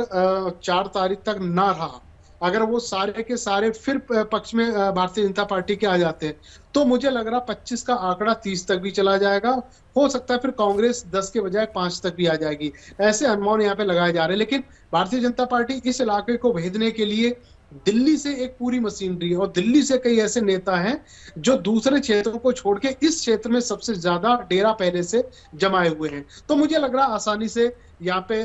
4 तारीख तक ना रहा, अगर वो सारे के सारे फिर पक्ष में भारतीय जनता पार्टी के आ जाते हैं, तो मुझे लग रहा 25 का आंकड़ा 30 तक भी चला जाएगा। हो सकता है फिर कांग्रेस 10 के बजाय 5 तक भी आ जाएगी। ऐसे अनुमान यहाँ पे लगाए जा रहे हैं। लेकिन भारतीय जनता पार्टी इस इलाके को भेदने के लिए दिल्ली से एक पूरी मशीनरी है और दिल्ली से कई ऐसे नेता हैं जो दूसरे क्षेत्रों को छोड़ के इस क्षेत्र में सबसे ज्यादा डेरा पहले से जमाए हुए हैं। तो मुझे लग रहा आसानी से यहाँ पे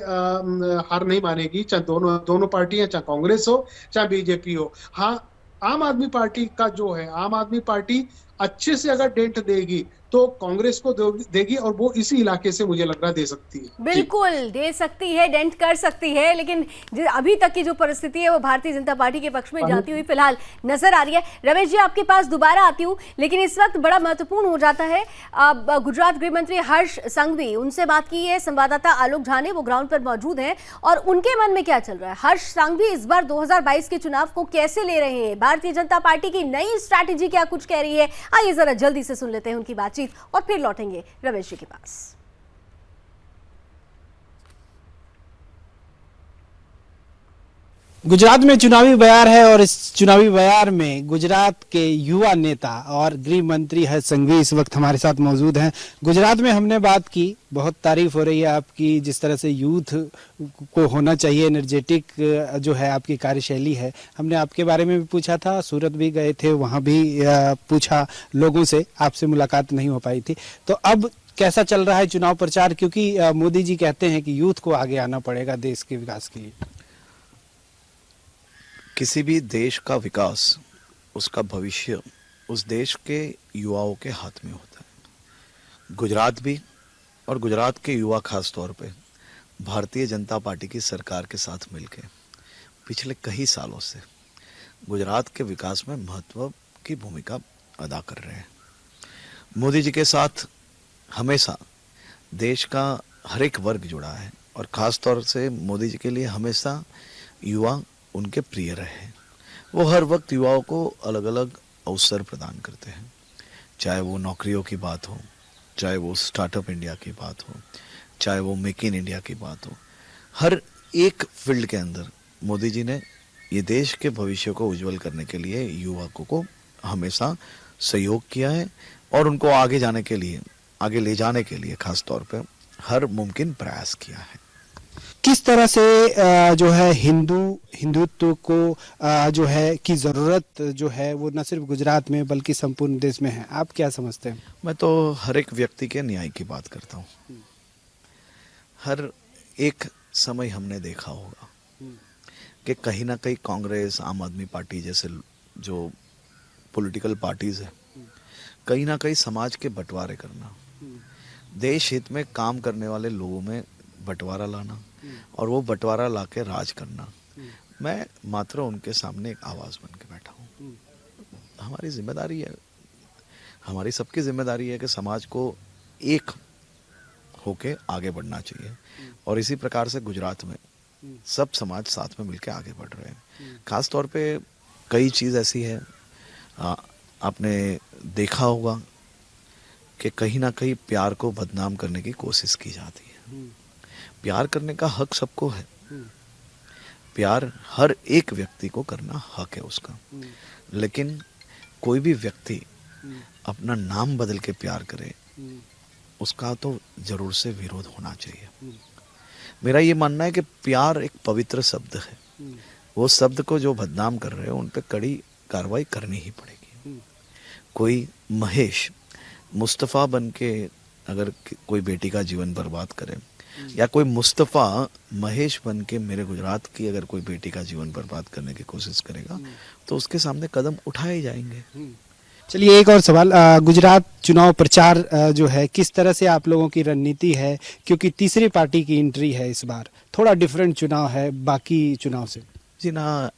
हार नहीं मानेगी, चाहे दोनों पार्टियां, चाहे कांग्रेस हो चाहे बीजेपी हो। हाँ, आम आदमी पार्टी का जो है, आम आदमी पार्टी अच्छे से अगर डेंट देगी तो कांग्रेस को देगी, और वो इसी इलाके से मुझे लग रहा दे सकती है। बिल्कुल दे सकती है, डेंट कर सकती है, लेकिन अभी तक की जो परिस्थिति है वो भारतीय जनता पार्टी के पक्ष में जाती हुई फिलहाल नजर आ रही है। रमेश जी आपके पास दोबारा आती हूँ, लेकिन इस वक्त बड़ा महत्वपूर्ण हो जाता है, गुजरात गृह मंत्री हर्ष संघवी, उनसे बात की है संवाददाता आलोक झा ने, वो ग्राउंड पर मौजूद हैं और उनके मन में क्या चल रहा है। हर्ष संघवी इस बार 2022 के चुनाव को कैसे ले रहे हैं, भारतीय जनता पार्टी की नई स्ट्रैटेजी क्या कुछ कह रही है, आइए जरा जल्दी से सुन लेते हैं उनकी बातचीत और फिर लौटेंगे रमेश जी के पास। गुजरात में चुनावी बयार है और इस चुनावी बयार में गुजरात के युवा नेता और गृह मंत्री हर्ष संघवी इस वक्त हमारे साथ मौजूद हैं। गुजरात में हमने बात की, बहुत तारीफ हो रही है आपकी, जिस तरह से यूथ को होना चाहिए, एनर्जेटिक जो है आपकी कार्यशैली है। हमने आपके बारे में भी पूछा था, सूरत भी गए थे, वहाँ भी पूछा लोगों से, आपसे मुलाकात नहीं हो पाई थी। तो अब कैसा चल रहा है चुनाव प्रचार, क्योंकि मोदी जी कहते हैं कि यूथ को आगे आना पड़ेगा देश के विकास के लिए। किसी भी देश का विकास, उसका भविष्य उस देश के युवाओं के हाथ में होता है। गुजरात भी, और गुजरात के युवा खास तौर पे भारतीय जनता पार्टी की सरकार के साथ मिलकर पिछले कई सालों से गुजरात के विकास में महत्व की भूमिका अदा कर रहे हैं। मोदी जी के साथ हमेशा देश का हर एक वर्ग जुड़ा है और खास तौर से मोदी जी के लिए हमेशा युवा उनके प्रिय रहे। वो हर वक्त युवाओं को अलग अलग अवसर प्रदान करते हैं, चाहे वो नौकरियों की बात हो, चाहे वो स्टार्टअप इंडिया की बात हो, चाहे वो मेक इन इंडिया की बात हो। हर एक फील्ड के अंदर मोदी जी ने ये देश के भविष्य को उज्जवल करने के लिए युवकों को हमेशा सहयोग किया है और उनको आगे जाने के लिए, आगे ले जाने के लिए खास तौर पर हर मुमकिन प्रयास किया है। किस तरह से जो है हिंदुत्व को जो है की ज़रूरत जो है वो न सिर्फ गुजरात में बल्कि संपूर्ण देश में है, आप क्या समझते हैं? मैं तो हर एक व्यक्ति के न्याय की बात करता हूँ। हर एक समय हमने देखा होगा कि कहीं ना कहीं कांग्रेस, आम आदमी पार्टी जैसे जो पॉलिटिकल पार्टीज है, कहीं ना कहीं समाज के बंटवारे करना, देश हित में काम करने वाले लोगों में बंटवारा लाना और वो बंटवारा लाके राज करना। मैं मात्र उनके सामने एक आवाज़ बन के बैठा हूँ। हमारी जिम्मेदारी है, हमारी सबकी जिम्मेदारी है कि समाज को एक होके आगे बढ़ना चाहिए और इसी प्रकार से गुजरात में सब समाज साथ में मिलके आगे बढ़ रहे हैं। खास तौर पे कई चीज़ ऐसी है, आपने देखा होगा कि कहीं ना कहीं प्यार को बदनाम करने की कोशिश की जाती है। प्यार करने का हक सबको है, प्यार हर एक व्यक्ति को करना हक है उसका, लेकिन कोई भी व्यक्ति अपना नाम बदल के प्यार करे उसका तो जरूर से विरोध होना चाहिए। मेरा ये मानना है कि प्यार एक पवित्र शब्द है, वो शब्द को जो बदनाम कर रहे हैं उन पे कड़ी कार्रवाई करनी ही पड़ेगी। कोई महेश मुस्तफ़ा बन के अगर कोई बेटी का जीवन बर्बाद करे या कोई मुस्तफ़ा महेश बन के मेरे गुजरात की अगर कोई बेटी का जीवन बर्बाद करने की कोशिश करेगा तो उसके सामने कदम उठाए जाएंगे। चलिए एक और सवाल, गुजरात चुनाव प्रचार जो है किस तरह से आप लोगों की रणनीति है, क्योंकि तीसरी पार्टी की एंट्री है इस बार, थोड़ा डिफरेंट चुनाव है बाकी चुनाव से? जी ना,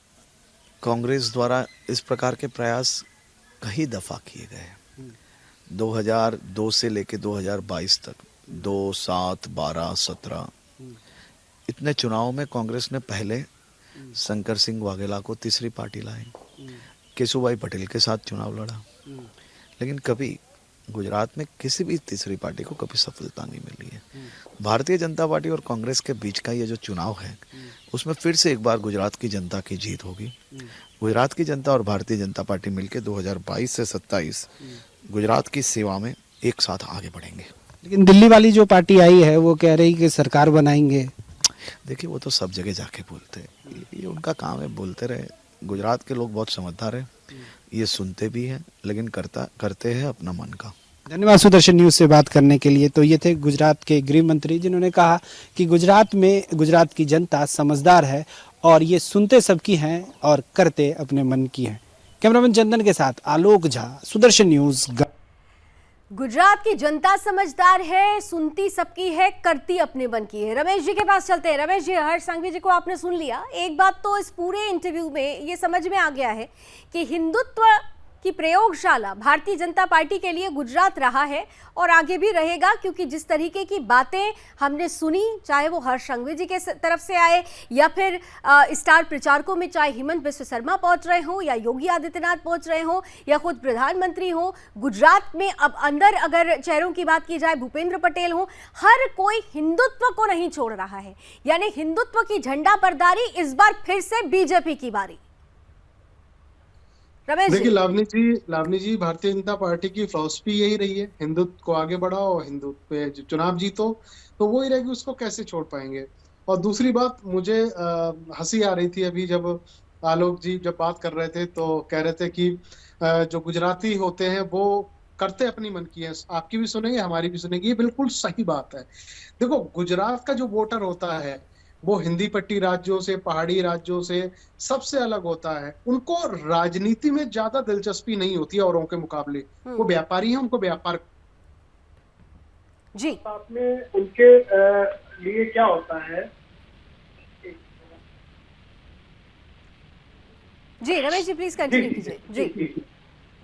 कांग्रेस द्वारा इस प्रकार के प्रयास कई दफ़ा किए गए हैं। 2002 से लेके 2022 तक 2, 7, 12, 17 इतने चुनावों में कांग्रेस ने पहले शंकर सिंह वाघेला को तीसरी पार्टी लाई, केशुभाई पटेल के साथ चुनाव लड़ा, लेकिन कभी गुजरात में किसी भी तीसरी पार्टी को कभी सफलता नहीं मिली है। भारतीय जनता पार्टी और कांग्रेस के बीच का ये जो चुनाव है उसमें फिर से एक बार गुजरात की जनता की जीत होगी। गुजरात की जनता और भारतीय जनता पार्टी मिलकर 2022 से 27 गुजरात की सेवा में एक साथ आगे बढ़ेंगे। लेकिन दिल्ली वाली जो पार्टी आई है वो कह रही कि सरकार बनाएंगे। देखिए वो तो सब जगह जाके बोलते हैं, ये उनका काम है, बोलते रहे। गुजरात के लोग बहुत समझदार हैं, ये सुनते भी हैं लेकिन करते हैं अपना मन का। धन्यवाद सुदर्शन न्यूज से बात करने के लिए। तो ये थे गुजरात के गृह मंत्री जिन्होंने कहा कि गुजरात में गुजरात की जनता समझदार है और ये सुनते सबकी हैं और करते अपने मन की हैं। कैमरामैन चंदन के साथ आलोक झा, सुदर्शन न्यूज। गुजरात की जनता समझदार है, सुनती सबकी है, करती अपने मन की है। रमेश जी के पास चलते हैं। रमेश जी, हर्ष संघवी जी को आपने सुन लिया। एक बात तो इस पूरे इंटरव्यू में ये समझ में आ गया है कि हिंदुत्व की प्रयोगशाला भारतीय जनता पार्टी के लिए गुजरात रहा है और आगे भी रहेगा, क्योंकि जिस तरीके की बातें हमने सुनी, चाहे वो हर्ष संघवी जी के तरफ से आए या फिर स्टार प्रचारकों में चाहे हेमंत बिस्व शर्मा पहुंच रहे हों या योगी आदित्यनाथ पहुंच रहे हों या खुद प्रधानमंत्री हों, गुजरात में अब अंदर अगर चेहरों की बात की जाए भूपेंद्र पटेल हों, हर कोई हिंदुत्व को नहीं छोड़ रहा है। यानी हिंदुत्व की झंडा बरदारी इस बार फिर से बीजेपी की बारी। देखिए लावनी जी, भारतीय जनता पार्टी की फिलॉसफी यही रही है, हिंदुत्व को आगे बढ़ाओ, हिंदुत्व पे चुनाव जीतो, तो वो ही रहेगी, उसको कैसे छोड़ पाएंगे। और दूसरी बात, मुझे हंसी आ रही थी अभी जब आलोक जी जब बात कर रहे थे तो कह रहे थे कि जो गुजराती होते हैं वो करते अपनी मन की है। आपकी भी सुनेंगे, हमारी भी सुनेंगे, ये बिल्कुल सही बात है। देखो, गुजरात का जो वोटर होता है वो हिंदी पट्टी राज्यों से, पहाड़ी राज्यों से सबसे अलग होता है। उनको राजनीति में ज्यादा दिलचस्पी नहीं होती है औरों के मुकाबले। वो व्यापारी हैं, उनको व्यापार जी में उनके लिए क्या होता है। जी रमेश जी, प्लीज कंटिन्यू कीजिए। जी,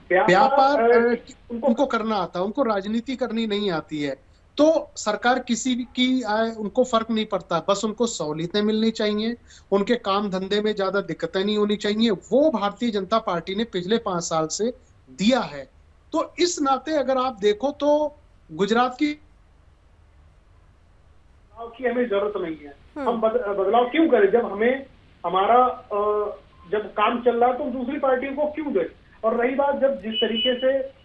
व्यापार उनको करना आता है, उनको राजनीति करनी नहीं आती है। तो सरकार किसी की आए उनको फर्क नहीं पड़ता, बस उनको सहूलियतें मिलनी चाहिए, उनके काम धंधे में ज्यादा दिक्कतें नहीं होनी चाहिए। वो भारतीय जनता पार्टी ने पिछले 5 साल से दिया है। तो इस नाते अगर आप देखो तो गुजरात की हमें जरूरत नहीं है। हम बदलाव क्यों करें जब हमें हमारा जब काम चल रहा है, तो हम दूसरी पार्टियों को क्यों दें। और रही बात, जब जिस तरीके से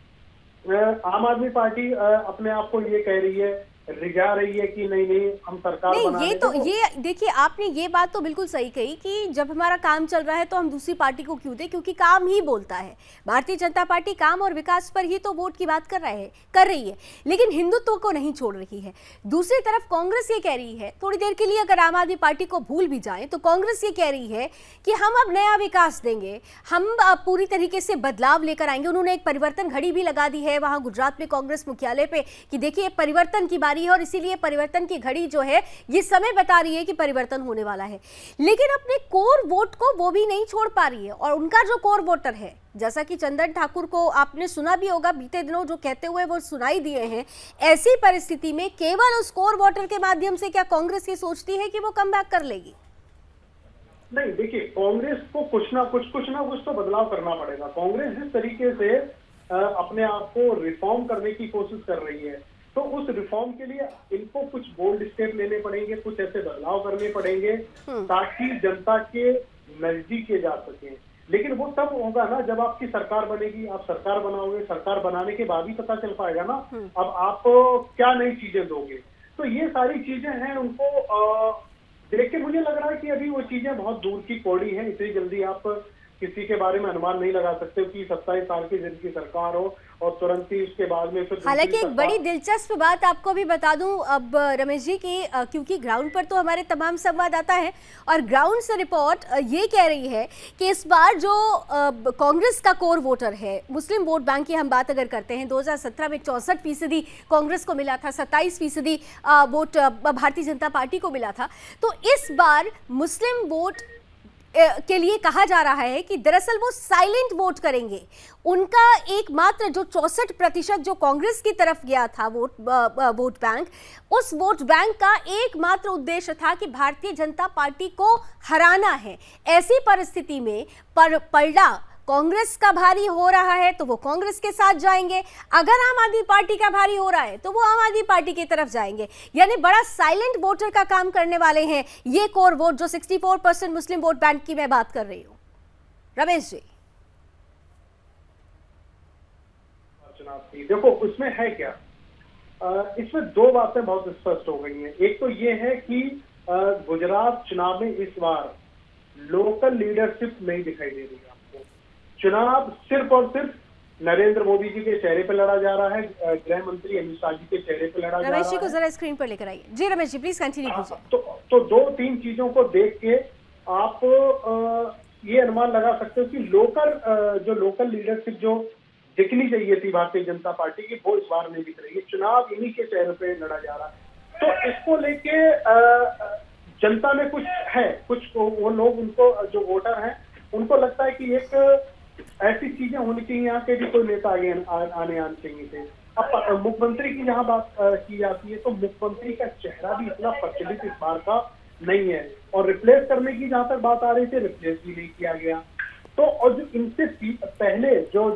आम आदमी पार्टी अपने आप को ये कह रही है, रिझा रही है कि नहीं हम सरकार नहीं, ये देखिए, आपने ये बात तो बिल्कुल सही कही कि जब हमारा काम चल रहा है तो हम दूसरी पार्टी को क्यों दें, क्योंकि काम ही बोलता है। भारतीय जनता पार्टी काम और विकास पर ही तो वोट की बात कर रही है, लेकिन हिंदुत्व को नहीं छोड़ रही है। दूसरी तरफ कांग्रेस ये कह रही है, थोड़ी देर के लिए अगर आम आदमी पार्टी को भूल भी जाए तो कांग्रेस ये कह रही है कि हम अब नया विकास देंगे, हम पूरी तरीके से बदलाव लेकर आएंगे। उन्होंने एक परिवर्तन घड़ी भी लगा दी है वहां गुजरात में कांग्रेस मुख्यालय पे कि देखिए परिवर्तन की बारी है, और इसीलिए परिवर्तन की घड़ी जो है ये समय बता रही है कि परिवर्तन होने वाला है। लेकिन अपने कोर वोट को वो भी नहीं छोड़ पा रही है। और उनका जो कोर वोटर है, जैसा कि चंदन ठाकुर को आपने सुना भी होगा बीते दिनों जो कहते हुए वो सुनाई दिए हैं, ऐसी परिस्थिति में केवल उस कोर वोटर के माध्यम से क्या कांग्रेस ये सोचती है कि वो कमबैक कर लेगी? नहीं, देखिए, कांग्रेस को कुछ ना कुछ तो बदलाव करना पड़ेगा। कांग्रेस जिस तरीके से अपने आप को रिफॉर्म करने की कोशिश कर रही है, तो उस रिफॉर्म के लिए इनको कुछ बोल्ड स्टेप लेने पड़ेंगे, कुछ ऐसे बदलाव करने पड़ेंगे ताकि जनता के नजदीक जा सके। लेकिन वो तब होगा ना जब आपकी सरकार बनेगी, आप सरकार बनाओगे, सरकार बनाने के बाद ही पता चल पाएगा ना अब आप क्या नई चीजें दोगे। तो ये सारी चीजें हैं, उनको देख के मुझे लग रहा है कि अभी वो चीजें बहुत दूर की कौड़ी हैं। इतनी जल्दी आप किसी के बारे में अनुमान नहीं लगा सकते कि 27 साल की जिनकी सरकार हो और तुरंत ही उसके बाद में फिर। हालांकि एक बड़ी दिलचस्प बात आपको भी बता दूं अब रमेश जी की, क्योंकि ग्राउंड पर तो हमारे तमाम संवाददाता हैं और ग्राउंड से रिपोर्ट ये कह रही है कि इस बार जो कांग्रेस का कोर वोटर है, मुस्लिम वोट बैंक की हम बात अगर करते हैं, 2017 में 64% कांग्रेस को मिला था, 27% वोट भारतीय जनता पार्टी को मिला था। तो इस बार मुस्लिम वोट के लिए कहा जा रहा है कि दरअसल वो साइलेंट वोट करेंगे। उनका एकमात्र जो 64% जो कांग्रेस की तरफ गया था वोट बैंक, उस वोट बैंक का एकमात्र उद्देश्य था कि भारतीय जनता पार्टी को हराना है। ऐसी परिस्थिति में पलड़ा कांग्रेस का भारी हो रहा है तो वो कांग्रेस के साथ जाएंगे, अगर आम आदमी पार्टी का भारी हो रहा है तो वो आम आदमी पार्टी की तरफ जाएंगे। यानी बड़ा साइलेंट वोटर का काम करने वाले हैं ये कोर वोट, जो 64% मुस्लिम वोट बैंक की मैं बात कर रही हूँ। रमेश जी, देखो उसमें है क्या, इसमें 2 बातें बहुत स्पष्ट हो गई हैं। एक तो ये है कि गुजरात चुनाव में इस बार लोकल लीडरशिप नहीं दिखाई दे रही है। चुनाव सिर्फ और सिर्फ नरेंद्र मोदी जी के चेहरे पर लड़ा जा रहा है, गृह मंत्री अमित शाह जी के चेहरे पर लड़ा जा रहा है। रमेश जी को जरा स्क्रीन पर लेकर आइए। जी रमेश जी, प्लीज कंटिन्यू कीजिए। तो 2-3 चीजों को देख के आप ये अनुमान लगा सकते हो कि लोकल लीडरशिप जो दिखनी चाहिए थी भारतीय जनता पार्टी की, वो इस बार नहीं दिख रही है। चुनाव इन्हीं के चेहरे पे लड़ा जा रहा है, तो इसको लेके जनता में कुछ है, कुछ वो लोग, उनको जो वोटर हैं उनको लगता है कि एक ऐसी चीजें होनी चाहिए, यहाँ के भी कोई नेता आगे आने चाहिए थे। अब मुख्यमंत्री की जहाँ बात की जाती है, तो मुख्यमंत्री का चेहरा भी इतना प्रचलित इस बार का नहीं है, और रिप्लेस करने की जहाँ तक बात आ रही थी, रिप्लेस भी नहीं किया गया। तो और जो इनसे पहले जो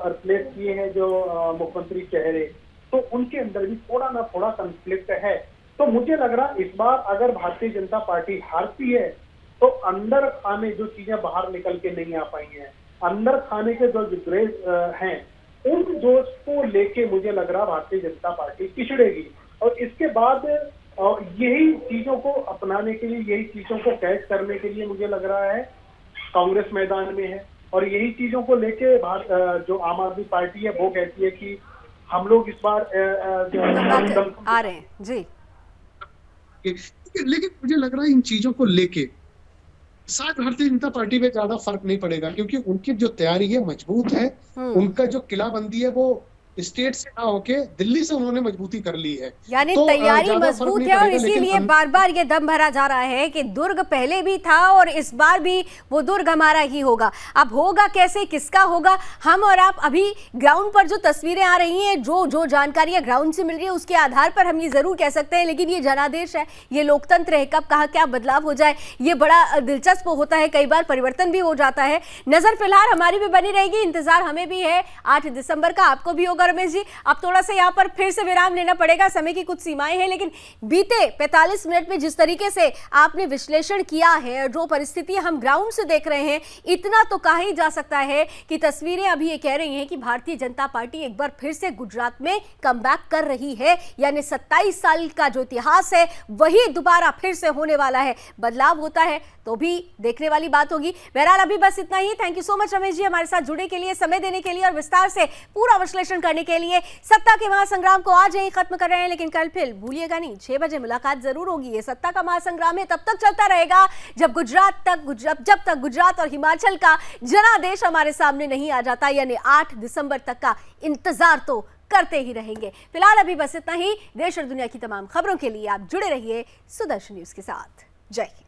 रिप्लेस किए हैं जो मुख्यमंत्री चेहरे, तो उनके अंदर भी थोड़ा ना थोड़ा कॉन्फ्लिक्ट है। तो मुझे लग रहा इस बार अगर भारतीय जनता पार्टी हारती है, तो अंदर खाने जो चीजें बाहर निकल के नहीं आ पाई हैं, अंदर खाने के जो जोश हैं, उन जोश को लेके मुझे लग रहा भारतीय जनता पार्टी पिछड़ेगी, और इसके बाद यही चीजों को अपनाने के लिए, यही चीजों को कैच करने के लिए मुझे लग रहा है कांग्रेस मैदान में है। और यही चीजों को लेके जो आम आदमी पार्टी है वो कहती है कि हम लोग इस बार आ रहे हैं जी। लेकिन मुझे लग रहा है इन चीजों को लेके शायद भारतीय जनता पार्टी में ज्यादा फर्क नहीं पड़ेगा, क्योंकि उनकी जो तैयारी है मजबूत है। उनका जो किलाबंदी है वो स्टेट से ना होके दिल्ली से उन्होंने मजबूती कर ली है, यानी तो तैयारी मजबूत है, और इसीलिए बार बार ये दम भरा जा रहा है कि दुर्ग पहले भी था और इस बार भी वो दुर्ग हमारा ही होगा। अब होगा कैसे, किसका होगा, हम और आप अभी ग्राउंड पर जो तस्वीरें आ रही हैं, जो जानकारियां ग्राउंड से मिल रही है, उसके आधार पर हम ये जरूर कह सकते हैं। लेकिन ये जनादेश है, ये लोकतंत्र है, कब कहाँ क्या बदलाव हो जाए ये बड़ा दिलचस्प होता है, कई बार परिवर्तन भी हो जाता है। नजर फिलहाल हमारी भी बनी रहेगी, इंतजार हमें भी है 8 दिसंबर का, आपको भी होगा रमेश जी। अब थोड़ा सा यहाँ पर फिर से विराम लेना पड़ेगा, समय की कुछ सीमाएं हैं, लेकिन बीते 45 मिनट में जिस तरीके से आपने विश्लेषण किया है, जो परिस्थितियां हम ग्राउंड से देख रहे हैं, इतना तो कहा ही जा सकता है कि तस्वीरें अभी ये कह रही हैं कि भारतीय जनता पार्टी एक बार फिर से गुजरात में कमबैक कर रही है। यानी 27 साल का जो इतिहास है वही दोबारा फिर से होने वाला है। बदलाव होता है तो भी देखने वाली बात होगी। बहरहाल अभी बस इतना ही। Thank you so much Ramesh ji, हमारे साथ जुड़ने के लिए, समय देने के लिए और विस्तार से पूरा विश्लेषण करने के लिए। सत्ता के महासंग्राम को आज यही खत्म कर रहे हैं, लेकिन कल फिर भूलिएगा नहीं, 6 बजे मुलाकात जरूर होगी। ये सत्ता का महासंग्राम है, तब तक चलता रहेगा जब तक गुजरात और हिमाचल का जनादेश हमारे सामने नहीं आ जाता, यानी 8 दिसंबर तक का इंतजार तो करते ही रहेंगे। फिलहाल अभी बस इतना ही। देश और दुनिया की तमाम खबरों के लिए आप जुड़े रहिए सुदर्शन न्यूज के साथ। जय हिंद।